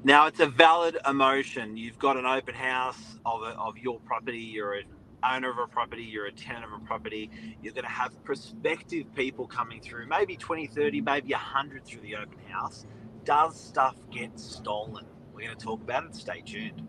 Now, it's a valid emotion. You've got an open house of your property. You're an owner of a property. You're a tenant of a property. You're going to have prospective people coming through, maybe 20, 30, maybe 100 through the open house. Does stuff get stolen? We're going to talk about it. Stay tuned.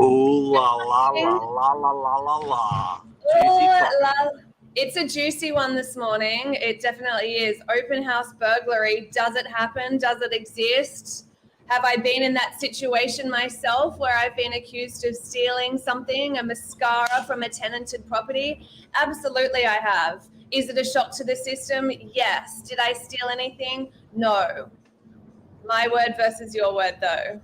Ooh la la la la la la la la. Juicy topic. It's a juicy one this morning. It definitely is. Open house burglary. Does it happen? Does it exist? Have I been in that situation myself where I've been accused of stealing something, a mascara from a tenanted property? Absolutely, I have. Is it a shock to the system? Yes. Did I steal anything? No. My word versus your word, though.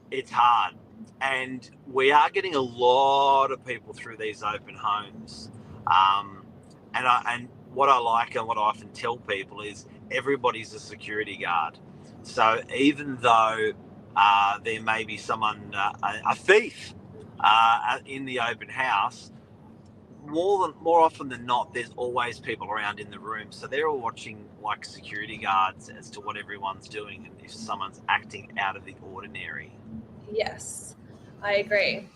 It's hard, and we are getting a lot of people through these open homes. And what I like and what I often tell people is everybody's a security guard. So even though there may be someone, a thief, in the open house, more often than not, there's always people around in the room. So they're all watching like security guards as to what everyone's doing and if someone's acting out of the ordinary. Yes, I agree.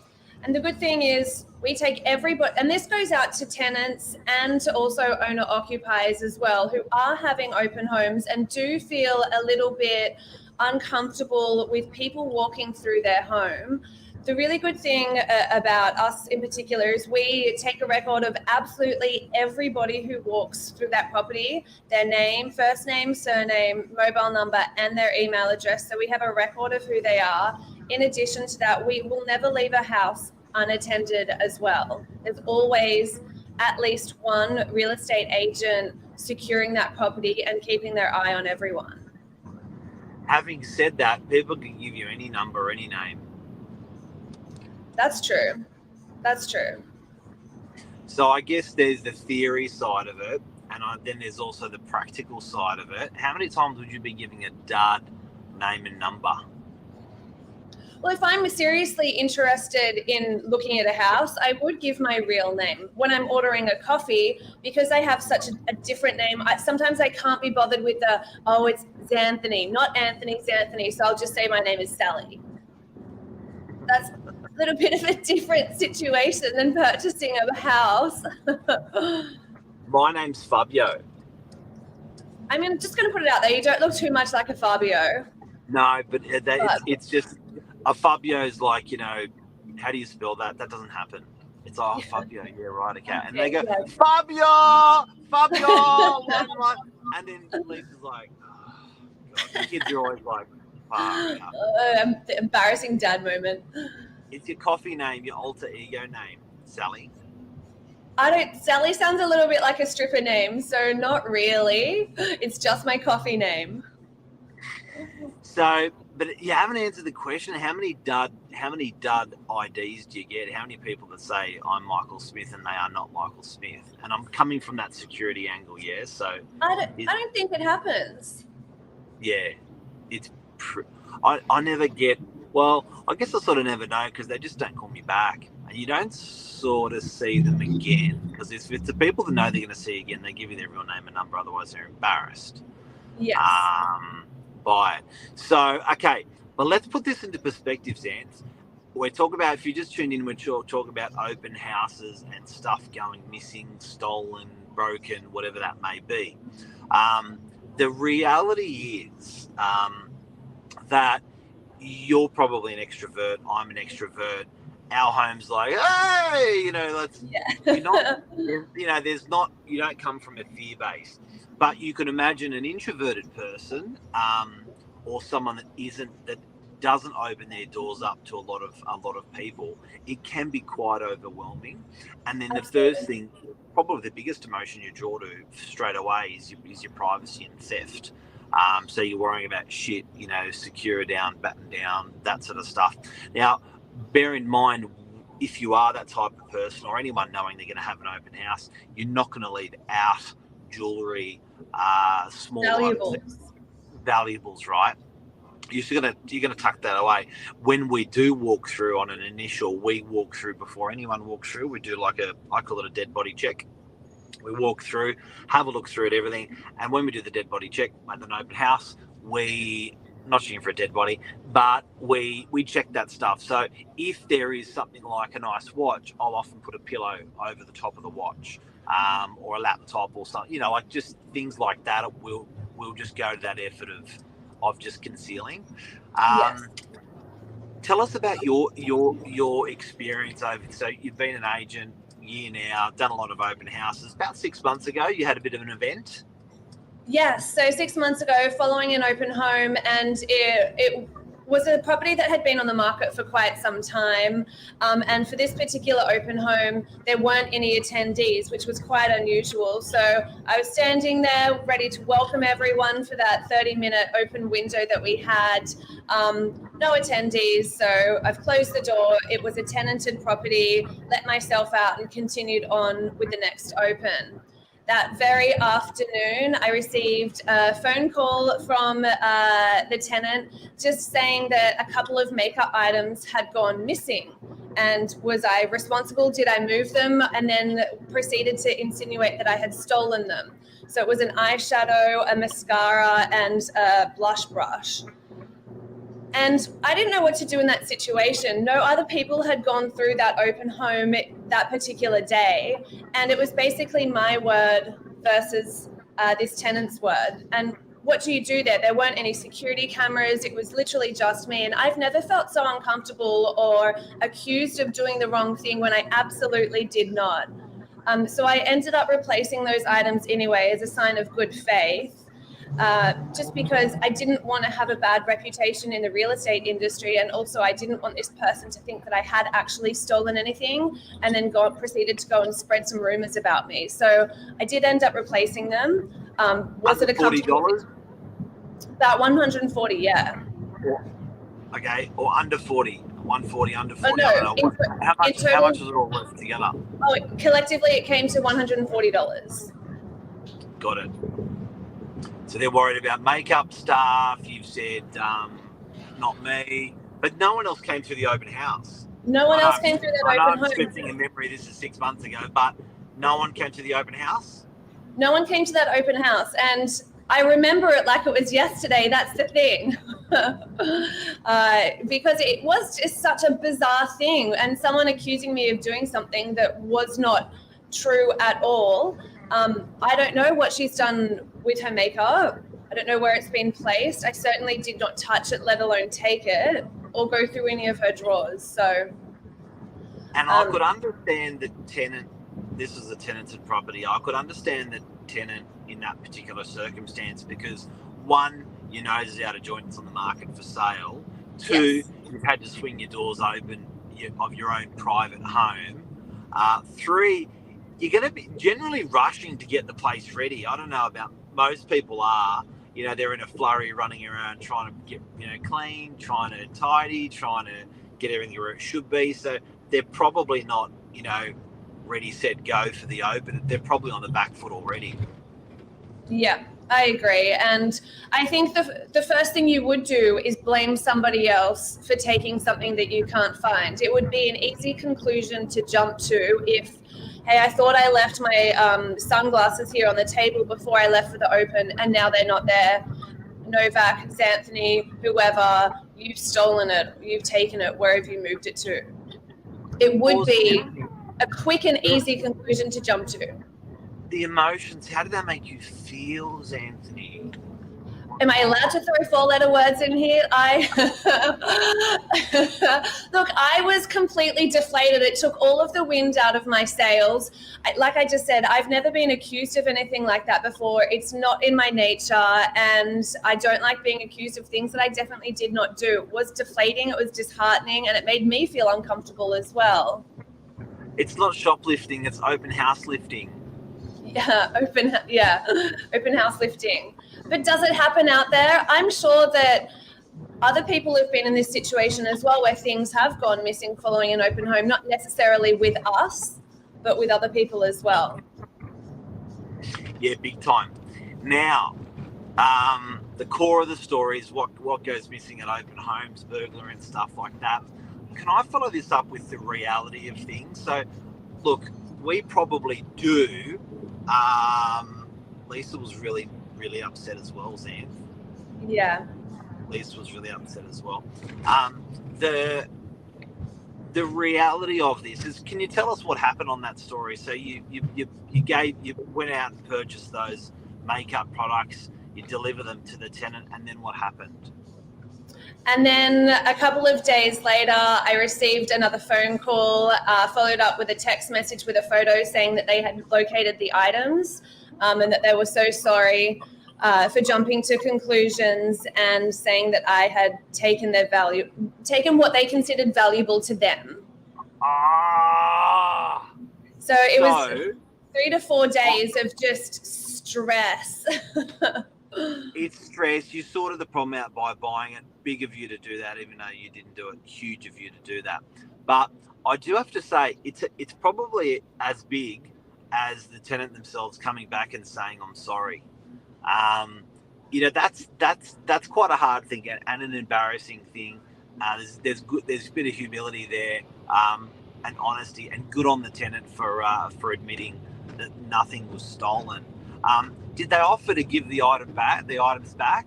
And the good thing is we take everybody, and this goes out to tenants and to also owner occupiers as well, who are having open homes and do feel a little bit uncomfortable with people walking through their home. The really good thing about us in particular is we take a record of absolutely everybody who walks through that property, their name, first name, surname, mobile number, and their email address. So we have a record of who they are. In addition to that, we will never leave a house unattended as well. There's always at least one real estate agent securing that property and keeping their eye on everyone. Having said that, people can give you any number, any name. That's true. That's true. So I guess there's the theory side of it, and then there's also the practical side of it. How many times would you be giving a dud name and number? Well, if I'm seriously interested in looking at a house, I would give my real name when I'm ordering a coffee, because I have such a different name. Sometimes I can't be bothered with it's ZANTHANY, not Anthony, ZANTHANY. So I'll just say my name is Sally. That's a little bit of a different situation than purchasing a house. My name's Fabio. I'm just going to put it out there. You don't look too much like a Fabio. No, but it's just... A Fabio's like, how do you spell that? That doesn't happen. It's Fabio, yeah, right, okay. And they go, Fabio! And then Lisa's like, oh, God. The kids are always like, embarrassing dad moment. It's your coffee name, your alter ego name, Sally. Sally sounds a little bit like a stripper name, so not really. It's just my coffee name. So... But you haven't answered the question. How many dud IDs do you get? How many people that say I'm Michael Smith and they are not Michael Smith? And I'm coming from that security angle, yeah. So I don't think it happens. Yeah, it's. I never get. Well, I guess I sort of never know because they just don't call me back, and you don't sort of see them again because if it's the people that know they're going to see again, they give you their real name and number. Otherwise, they're embarrassed. Yes. By it. So, okay, but let's put this into perspective, Zant. We're talking about, if you just tuned in, we're talking about open houses and stuff going missing, stolen, broken, whatever that may be. The reality is that you're probably an extrovert, I'm an extrovert. Our home's like, hey, let's, you're not, there's not, you don't come from a fear base. But you can imagine an introverted person, or someone that doesn't open their doors up to a lot of people. It can be quite overwhelming. And then Absolutely. The first thing, probably the biggest emotion you draw to straight away is your privacy and theft. So you're worrying about shit, secure down, batten down, that sort of stuff. Now, bear in mind, if you are that type of person or anyone knowing they're going to have an open house, you're not going to leave out jewellery, small valuables, right? You're gonna tuck that away. When we do walk through on an initial, we walk through before anyone walks through. We do like I call it a dead body check. We walk through, have a look through at everything, and when we do the dead body check at an open house, we not checking for a dead body, but we check that stuff. So if there is something like a nice watch, I'll often put a pillow over the top of the watch, or a laptop or something. Like just things like that. We'll just go to that effort of just concealing. Yes. Tell us about your experience over. So you've been an agent year now, done a lot of open houses. About 6 months ago, you had a bit of an event. Yes, so 6 months ago, following an open home, and it was a property that had been on the market for quite some time. And for this particular open home, there weren't any attendees, which was quite unusual. So I was standing there ready to welcome everyone for that 30-minute open window that we had. No attendees, so I've closed the door. It was a tenanted property, let myself out and continued on with the next open. That very afternoon, I received a phone call from the tenant just saying that a couple of makeup items had gone missing. And was I responsible? Did I move them? And then proceeded to insinuate that I had stolen them. So it was an eyeshadow, a mascara, and a blush brush. And I didn't know what to do in that situation. No other people had gone through that open home that particular day. And it was basically my word versus this tenant's word. And what do you do there? There weren't any security cameras. It was literally just me. And I've never felt so uncomfortable or accused of doing the wrong thing when I absolutely did not. So I ended up replacing those items anyway as a sign of good faith. Just because I didn't want to have a bad reputation in the real estate industry, and also I didn't want this person to think that I had actually stolen anything and then proceeded to go and spread some rumors about me. So I did end up replacing them. Was it a $40? About 140, yeah. Okay, or under 40, 140, under 40. Oh, no, I don't know. How much was it all worth together? Oh, collectively it came to $140. Got it. So they're worried about makeup stuff. You've said, not me. But no one else came through the open house. No one else came through that open home. I'm scripting in memory, this is 6 months ago, but no one came to the open house? No one came to that open house. And I remember it like it was yesterday. That's the thing. Because it was just such a bizarre thing. And someone accusing me of doing something that was not true at all. I don't know what she's done with her makeup. I don't know where it's been placed. I certainly did not touch it, let alone take it or go through any of her drawers. So, and I could understand the tenant. This is a tenanted property. I could understand the tenant in that particular circumstance because one, your nose is out of joint, it's on the market for sale. Two, yes, you've had to swing your doors open of your own private home. Three, you're going to be generally rushing to get the place ready. I don't know about most people are. They're in a flurry running around trying to get, clean, trying to tidy, trying to get everything where it should be. So they're probably not, ready, set, go for the open. They're probably on the back foot already. Yeah, I agree. And I think the first thing you would do is blame somebody else for taking something that you can't find. It would be an easy conclusion to jump to if, hey, I thought I left my sunglasses here on the table before I left for the open and now they're not there. Novak, ZANTHANY, whoever, you've stolen it, you've taken it, where have you moved it to? It would be a quick and easy conclusion to jump to. The emotions, how did that make you feel, ZANTHANY? Am I allowed to throw 4-letter words in here? Look, I was completely deflated. It took all of the wind out of my sails. Like I just said, I've never been accused of anything like that before. It's not in my nature, and I don't like being accused of things that I definitely did not do. It was deflating, it was disheartening, and it made me feel uncomfortable as well. It's not shoplifting, it's open house lifting. Yeah, open house lifting. But does it happen out there? I'm sure that other people have been in this situation as well, where things have gone missing following an open home, not necessarily with us, but with other people as well. Yeah, big time. Now, the core of the story is what goes missing at open homes, burglary and stuff like that. Can I follow this up with the reality of things? So, look, we probably do. Lisa was really, really upset as well, Zan. Yeah. Lisa was really upset as well. The reality of this is, can you tell us what happened on that story? So you went out and purchased those makeup products, you deliver them to the tenant, and then what happened? And then a couple of days later, I received another phone call, followed up with a text message with a photo saying that they had located the items, and that they were so sorry for jumping to conclusions, and saying that I had taken what they considered valuable to them. So it was 3 to 4 days of just stress. It's stress. You sorted the problem out by buying it. Big of you to do that, even though you didn't do it. Huge of you to do that. But I do have to say, it's probably as big as the tenant themselves coming back and saying, "I'm sorry." That's quite a hard thing and an embarrassing thing. There's a bit of humility there, and honesty, and good on the tenant for admitting that nothing was stolen. Did they offer to give the items back?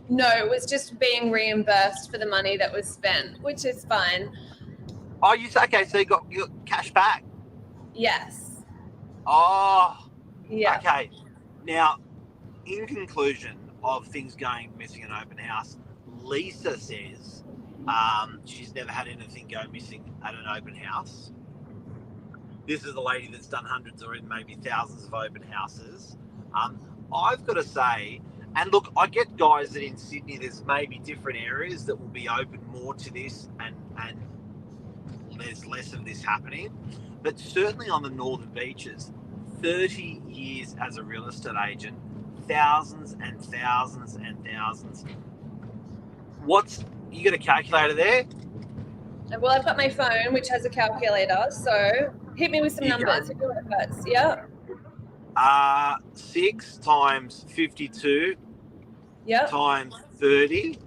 No, it was just being reimbursed for the money that was spent, which is fine. Oh, okay, so you got cash back? Yes. Oh, yeah. Okay. Now, in conclusion of things going missing in an open house, Lisa says she's never had anything go missing at an open house. This is a lady that's done hundreds or even maybe thousands of open houses. I've got to say, and look, I get guys that in Sydney, there's maybe different areas that will be open more to this, and there's less of this happening. But certainly on the northern beaches, 30 years as a real estate agent, thousands and thousands and thousands. You got a calculator there? Well, I've got my phone, which has a calculator, so hit me with some numbers. Yeah. 6 times 52 times 30.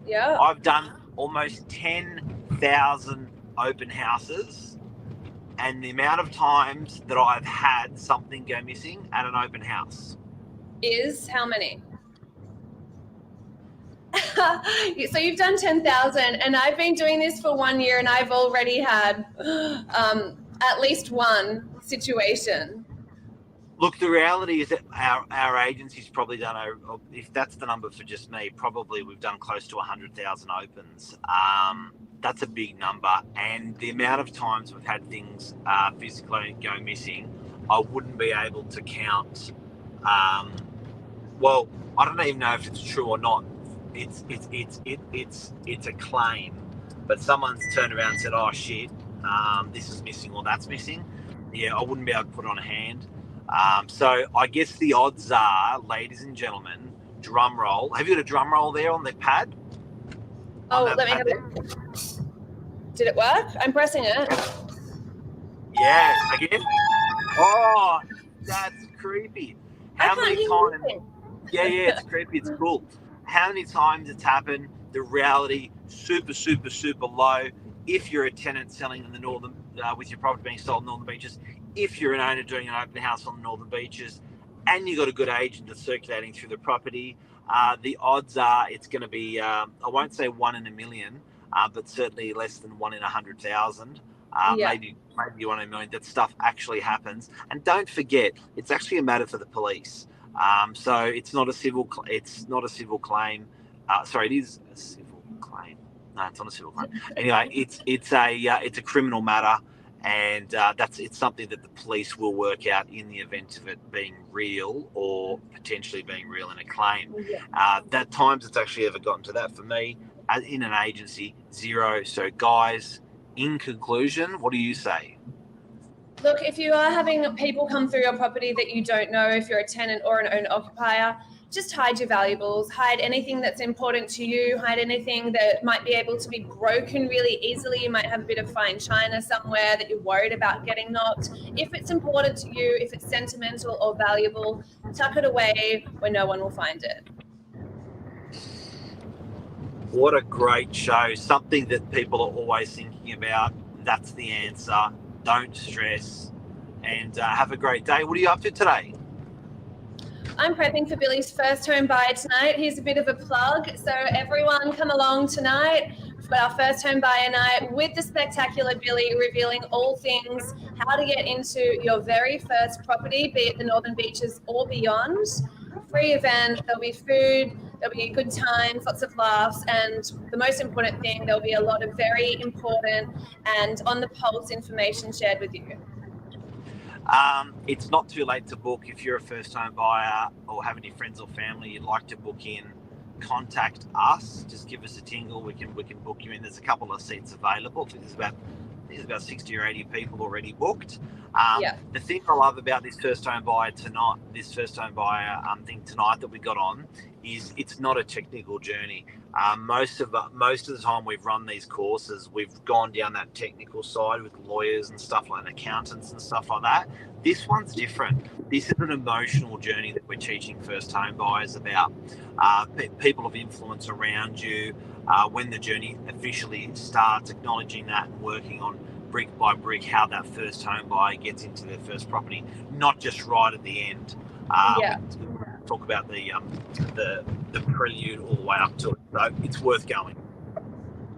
Yeah. I've done almost 10,000 open houses, and the amount of times that I've had something go missing at an open house is how many? So you've done 10,000, and I've been doing this for 1 year, and I've already had at least one situation. Look, the reality is that our agency's probably done, if that's the number for just me, probably we've done close to 100,000 opens. That's a big number, and the amount of times we've had things physically go missing, I wouldn't be able to count. Well, I don't even know if it's true or not. It's a claim, but someone's turned around and said, "Oh shit, this is missing or that's missing." Yeah, I wouldn't be able to put on a hand. So I guess the odds are, ladies and gentlemen, drum roll. Have you got a drum roll there on the pad? Oh, let me have it. Did it work? I'm pressing it. Yeah, again. Oh, that's creepy. How many times? Yeah, it's creepy. It's cool. How many times it's happened? The reality, super, super, super low. If you're a tenant selling in the northern, with your property being sold in northern beaches, if you're an owner doing an open house on the northern beaches, and you've got a good agent that's circulating through the property, the odds are it's going to be, I won't say 1 in a million, but certainly less than 1 in 100,000. Maybe 1 in a million. That stuff actually happens. And don't forget, it's actually a matter for the police. So it's not a civil. It's not a civil claim. Sorry, it is a civil claim. No, it's not a civil claim. Anyway, it's a criminal matter, and it's something that the police will work out in the event of it being real or potentially being real in a claim. That times it's actually ever gotten to that for me in an agency, 0. So guys, in conclusion, what do you say? Look, if you are having people come through your property that you don't know, if you're a tenant or an owner-occupier, just hide your valuables, hide anything that's important to you, hide anything that might be able to be broken really easily. You might have a bit of fine china somewhere that you're worried about getting knocked. If it's important to you, if it's sentimental or valuable, tuck it away where no one will find it. What a great show. Something that people are always thinking about. That's the answer. Don't stress. And have a great day. What are you up to today? I'm prepping for Billy's first home buyer tonight. Here's a bit of a plug. So everyone come along tonight. We've got our first home buyer night with the spectacular Billy, revealing all things, how to get into your very first property, be it the Northern Beaches or beyond. Free event, there'll be food, there'll be good times, lots of laughs, and the most important thing, there'll be a lot of very important and on the pulse information shared with you. It's not too late to book. If you're a first home buyer or have any friends or family you'd like to book in, contact us. Just give us a tingle. We can book you in. There's a couple of seats available. There's about 60 or 80 people already booked. The thing I love about this first home buyer thing tonight that we got on is it's not a technical journey. Most of the time we've run these courses, we've gone down that technical side with lawyers and stuff like accountants and stuff like that. This one's different. This is an emotional journey that we're teaching first home buyers about. People of influence around you, when the journey officially starts, acknowledging that and working on brick by brick how that first home buyer gets into their first property, not just right at the end. We talk about the prelude all the way up to it. So it's worth going.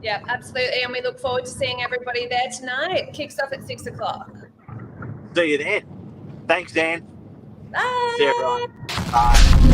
Yeah, absolutely. And we look forward to seeing everybody there tonight. Kicks off at 6 o'clock. See you then. Thanks, Dan. Bye. See you, everyone. Bye.